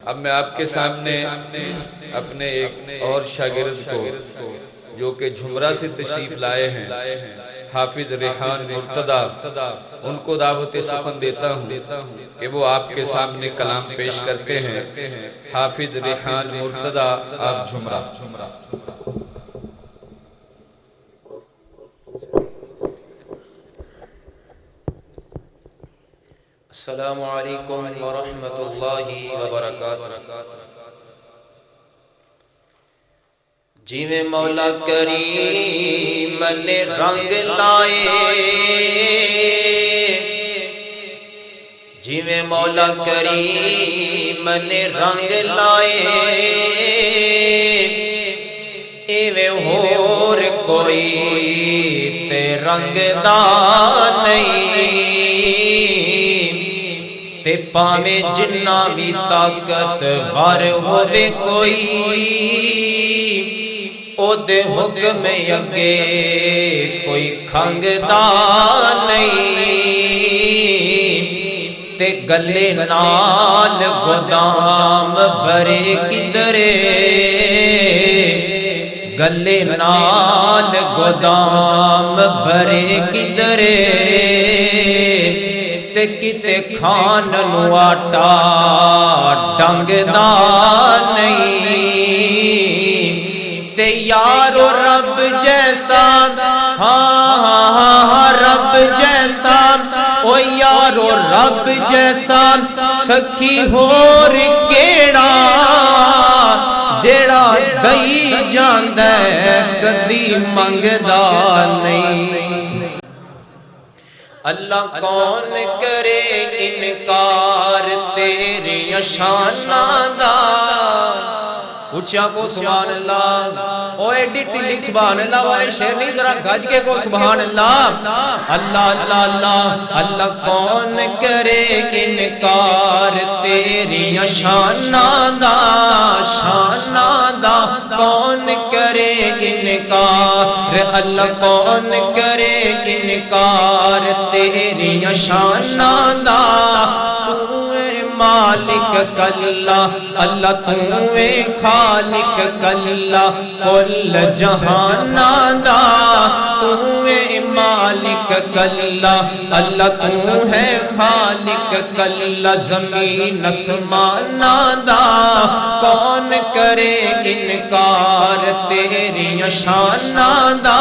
اب میں آپ کے سامنے اپنے ایک اور شاگرد کو جو کہ جھمرہ سے تشریف لائے ہیں حافظ ریحان مرتضی ان کو دعوت سخن دیتا ہوں کہ وہ آپ کے سامنے کلام پیش کرتے ہیں۔ حافظ ریحان مرتضی آپ جھمرہ۔ السلام علیکم ورحمۃ اللہ وبرکاتہ۔ جیویں مولا کریم نے رنگ لائے، جیویں مولا کریم نے رنگ لائے، ایویں ہور کوئی تے رنگ دا نہیں، تے پاویں جنہ بھی طاقت ور ہووے کوئی، او دے حکم اگے کوئی کھنگدا نہیں، تے گلے نال گودام بھرے کدرے، گلے نال گودام بھرے کدرے، تے کتے کھان نو آٹا ڈنگدا نہیں، تے یارو رب جیسا، ہاں رب جیسا، او یارو رب جیسا سکھی ہور کیڑا، جیڑا دئی جاندے کدی منگدا نہیں۔ اللہ کون کرے انکار تیری شاناں دا، اچھا کو سبحان اللہ، او ایڈی ٹلی سبحان اللہ والے شیرنی ذرا گج کے کو سبحان اللہ۔ اللہ اللہ اللہ اللہ کون کرے انکار تیری شاناں دا، شاناں دا کون کرے انکار، اللہ کون کرے انکار تیری شاناں دا، مالک کلا اللہ تو خالق کلا کل جہاناں دا، تو مالک کلا اللہ تو ہے خالق کلا زمین اسماناں دا، کون کرے انکار تیری شاناں دا،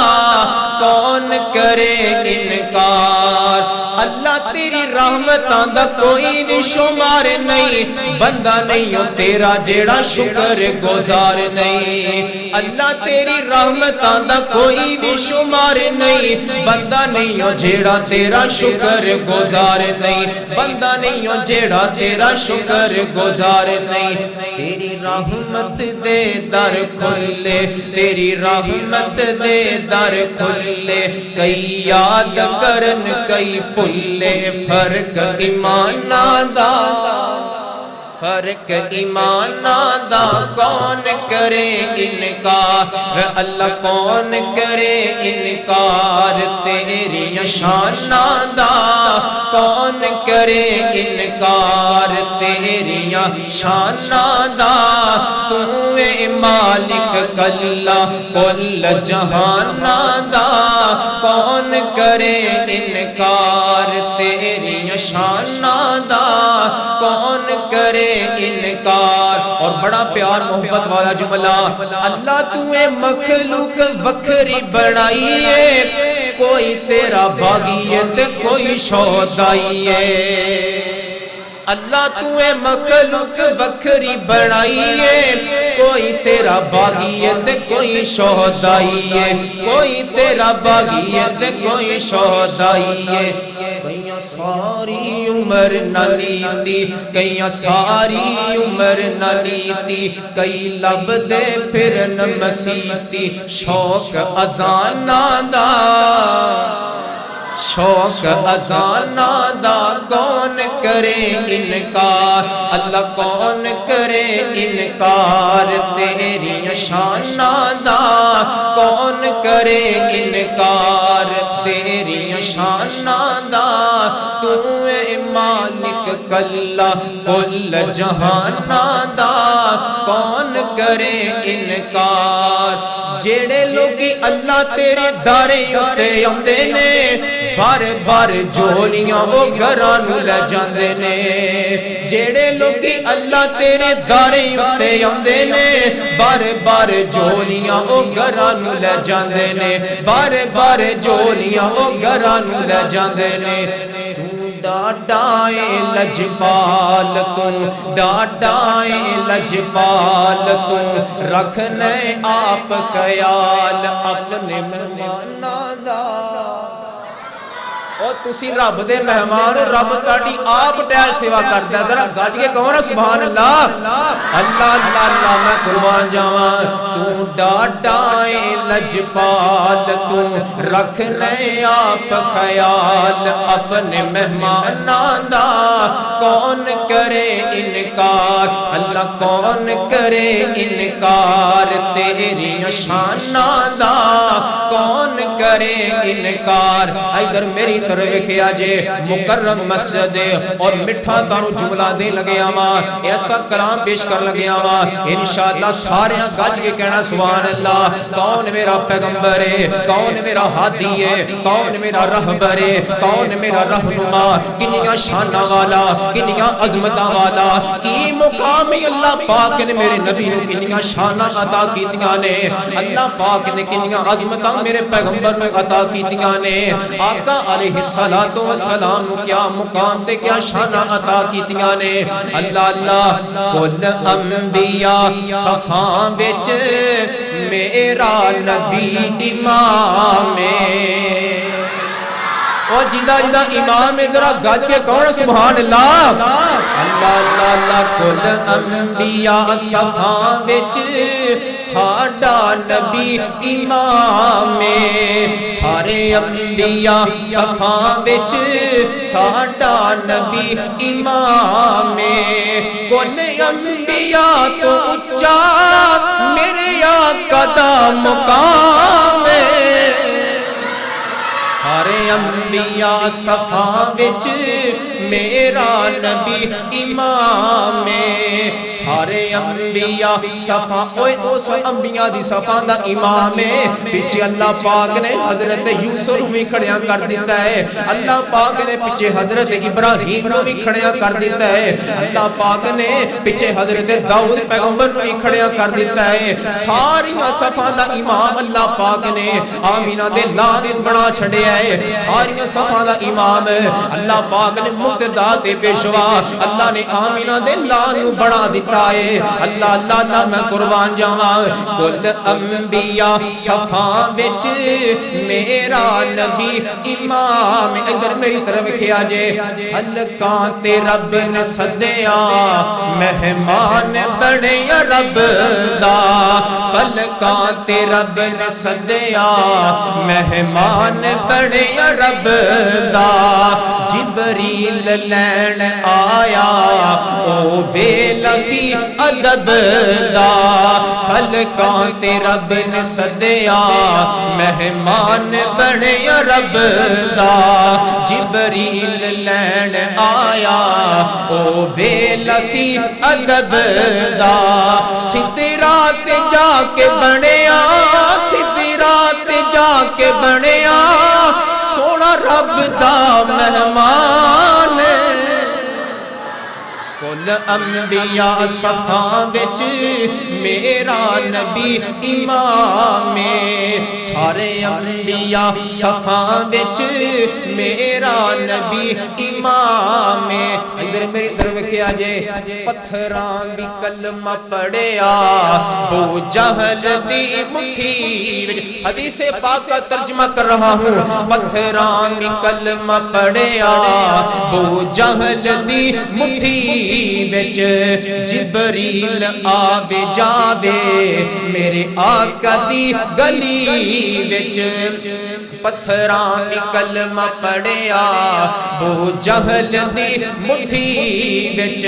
کون کرے انکار۔ اللہ تیری رحمتاں دا کوئی بھی شمار نہیں، بندہ نہیں ہو تیرا جیڑا شکر گزار نہیں، اللہ تیری رحمتاں دا کوئی بھی شمار نہیں، بندہ نہیں ہو جیڑا تیرا شکر گزار نہیں، بندہ نہیں ہو جیڑا تیرا شکر گزار نہیں۔ تیری رحمت دے در کھلے، تیری رحمت دے در کھلے، کئی یاد کرن کئی پلے، فرق ایماناں دا، فرق ایماناں دا کون کرے انکار، اللہ کون کرے انکار تیری شاناں دا، کون کرے انکار تیری شاناں دا، تو مالک کلا کل جہاناں دا، کون کرے انکار تیری شاناں دا، کون کرے انکار۔ اور بڑا پیار محبت والا جملہ، اللہ تو مخلوق وکھری بنائی ہے، کوئی تیرا باغی ہے تے کوئی شودائی ہے، اللہ تو مخلوق وکھری بنائی ہے، کوئی تیرا باغی ہے تے کوئی شہدائی ہے، کوئی تیرا باغی ہے تے کوئی شہدائی ہے۔ کئیاں ساری عمر نہ نیتی، کئیاں ساری عمر نہ نیتی، کئی لب دے پھرن مسیتی، شوق اذاناں دا، شوق اذاناں دا کون کرے انکار، اللہ کون کرے انکار تیری شاناں دا، کون کرے انکار تیری شاناں دا، تو مالک کلا کل جہانا دا کون کرے انکار جیڑے لوگی اللہ تیرے دارے اتے آندے نے بار بار جولیاں او گھرانو لے جاندے نے جیڑے لوگی اللہ تیرے دارے اتے آندے نے بار بار جولیاں او گھرانو لے جاندے نے بار بار جولیاں او گھرانو لے جاندے نے ڈاڈائے لجپال تو ڈاڈائے لجپال تو رکھنے آپ خیال اپنے مہماناں دا اور تسی رب دے مہمان رب تاڑی آپ ٹیل سیوا کرتا ہے ذرا گاج کے کہو نا سبحان اللہ اللہ اللہ اللہ میں قربان جاواں تو ڈاڈائے لجپال تو رکھنے آپ خیال اپنے مہماناں دا کون کرے انکار اللہ کون کرے انکار تیری شاناں دا کون کرے انکار ادھر میری طرف کیا جے مکرم مسجد اور مٹھا تانو جملہ دے لگے آما ایسا کلام پیش کر لگے آما انشاءاللہ سارے گج کے کہنا سبحان اللہ کون میرا پیغمبر ہے کون میرا ہادی ہے کون میرا رہبر ہے کون میرا رہنما کنیاں شانہ والا کنیاں عظمتاں والا کی مقام اللہ پاک نے میرے نبی نے کنیاں شانہ عطا کیتیاں نے اللہ پاک نے کنیاں عظمتاں میرے پیغمبر میں عطا کیتیاں نے آقا علیہ السلام کیا مقام تے کیا شانہ عطا کیتیاں نے اللہ اللہ کل انبیاء صفاں وچ میرا نبی امام اور جدہ جدہ امام ذرا گج کے کون سبحان اللہ اللہ اللہ اللہ کل انبیاء صفاں وچ ساڈا نبی امام سارے انبیاء صفاں وچ ساڈا نبی امام کل انبیاء تو اچا میرے آقا دا مقام سارے انبیاء صفاں وچ میرا نبی امام سارے انبیاء صفاں اوے اس انبیاء دی صفاں دا امام پیچھے اللہ پاک نے حضرت یوسف بھی کھڑیاں کر دیتا ہے اللہ پاک نے پیچھے حضرت ابراہیم نو بھی کھڑیاں کر دیتا ہے اللہ پاک نے پیچھے حضرت داؤد پیغمبر نو بھی کھڑیاں کر دیتا ہے ساری صفاں دا امام اللہ پاک نے آمینہ دے لان بنا چھڑیا ہے ساری صفاں دا امام اللہ پاک نے مقتدا تے پیشوا اللہ نے آمینہ دے لان نو بڑا دیتا ہے اللہ اللہ اللہ میں قربان جاواں کل انبیاء صفاں وچ میرا نبی امام ادھر میری طرف کیا جے حلقاں تے رب نے سدیا مہمان بنے یا رب دا حلقاں تے رب نے سدیا مہمان بنے یا رب دا جبریل لین آیا او ویلا سی عدد دا فلکاں تے رب نے سدیا مہمان بنے یا رب دا جبریل لین آیا او ویلا سی عدد دا سدھی رات جا کے بنیا سدھی رات جا کے بنیا سونا رب دا مہمان کل انبیاء صفاں وچ میرا نبی امام سارے انبیاء صفاں وچ میرا نبی امام ادھر میری طرف کیا جے پتھراں بھی کلمہ پڑھیا بو جہل دی مٹھی وچ حدیث پاک کا ترجمہ کر رہا ہوں پتھراں بھی کلمہ پڑھیا بو جہل دی مٹھی وچ جبریل آوے جاوے میرے آقا دی گلی وچ پتھراں وچ کلمہ پڑھیا بو جہل دی مٹھی وچ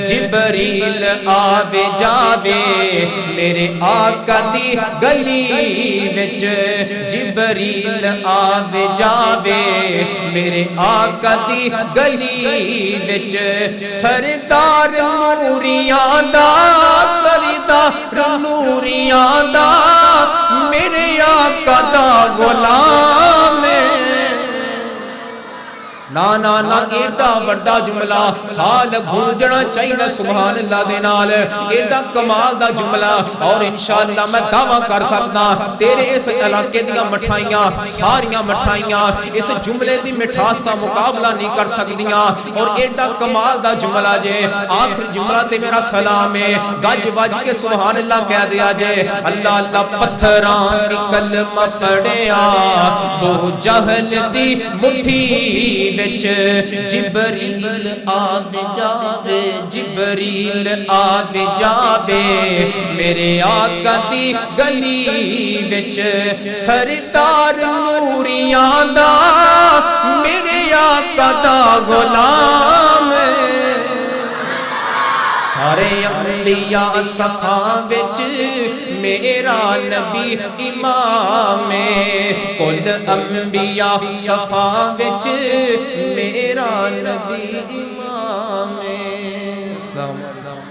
جبریل آوے جاوے میرے آقا دی گلی وچ جبریل آوے جاوے میرے آقا دی گلی وچ سردار نوریاں دا سردار نوریاں دا میرے آقا دا غلام نا ایڈا بڑا جملہ حال گونجنا چاہیے سبحان اللہ دے نال ایڈا کمال دا جملہ اور انشاءاللہ میں دعویٰ کر سکتا تیرے اس علاقے دیاں مٹھائیاں ساریاں مٹھائیاں اس جملے دی مٹھاس دا مقابلہ نہیں کر سکدیاں اور ایڈا کمال دا جملہ جے آخر جملہ تے میرا سلام ہے گج بج کے سبحان اللہ کہہ دیا جے اللہ اللہ پتھراں وچ کلمہ پڑھیا بو جہل دی مٹھی جبریل آوے جاوے جبریل آوے جاوے میرے آقا دی گلی وچ سردار نوریاں دا میرے آقا دا غلام سارے انبیاء صفاں وچ میرا نبی امام کل انبیاء صفاں وچ میرا نبی امام. السلام